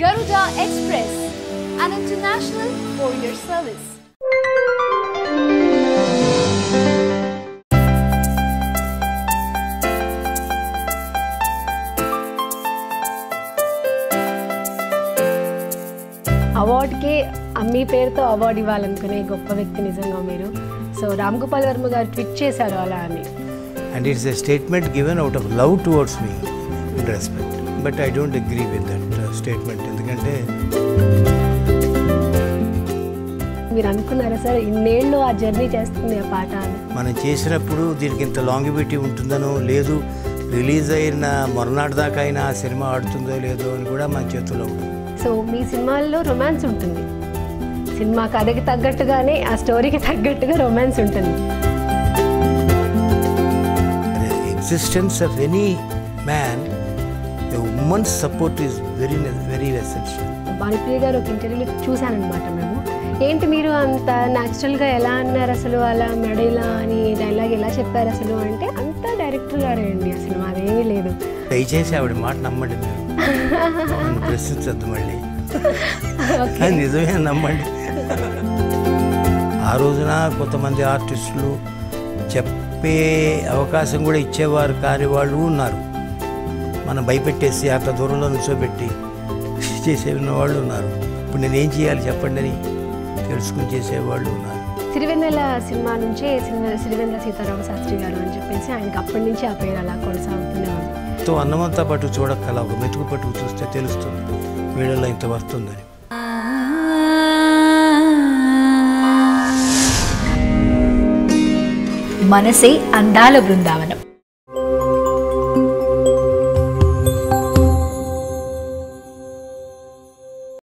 Garuda Express, an international courier service. Award కి అమ్మి పేరుతో అవార్డు ఇవ్వాలనుకునే గొప్ప వ్యక్తి నిజంగా మీరు. సో రామ్ గోపాల్ వర్మ గారు ట్వీట్ చేశారు అలా అని. And it's a statement given out of love towards me and respect. But I don't agree with that statement. ఎందుకంటే మీరు అనుకున్నారా సార్ ఇన్నేళ్ళు ఆ జర్నీ చేస్తుంది ఆ పాట అని? మనం చేసినప్పుడు దీనికి ఇంత లాంగివిటీ ఉంటుందనో లేదు, రిలీజ్ అయిన మరునాటి దాకా అయినా ఆ సినిమా ఆడుతుందో లేదో అని కూడా మన చేతుల్లో ఉంటుంది. సో మీ సినిమాల్లో రొమాన్స్ ఉంటుంది, సినిమా కథకి తగ్గట్టుగానే ఆ స్టోరీకి తగ్గట్టుగా రొమాన్స్ ఉంటుంది. Existence of any man, a woman's support is very essential. Bhanupriya గారు ఒక ఇంటర్వ్యూలో చూశానమాట మేము. ఏంటి మీరు అంత న్యాచురల్గా ఎలా అన్నారు అసలు, అలా మెడైలా అని డైలాగ్ ఎలా చెప్పారు అసలు అంటే, అంతా డైరెక్టర్ గారే అండి, అసలు అదేమీ లేదు. దయచేసి ఆవిడ మాట నమ్మండి, మీరు ప్రశ్నించద్దు మళ్ళీ, నిజమే నమ్మండి. ఆ రోజున కొంతమంది ఆర్టిస్టులు చెప్పే అవకాశం కూడా ఇచ్చేవారు కాని వాళ్ళు ఉన్నారు. మనం భయపెట్టేసి అంత దూరంలో నుంచోబెట్టి చేసేన్న వాళ్ళు ఉన్నారు. ఇప్పుడు నేనేం చేయాలి చెప్పండి అని తెలుసుకుని చేసేవాళ్ళు ఉన్నారు. సిరివెన్నెల సినిమా నుంచే సిరివెన్నెల సీతారామ శాస్త్రి గారు అని చెప్పేసి ఆయనకి అప్పటి నుంచి ఆ పేరు అలా కొనసాగుతూనే ఉంది. తో అన్నమంతా పట్టు చూడక్కల ఒక మెతుకు పట్టుకు చూస్తే తెలుస్తుంది వీళ్ళలో ఇంత వస్తుందని. మనసే అందాల బృందావనం.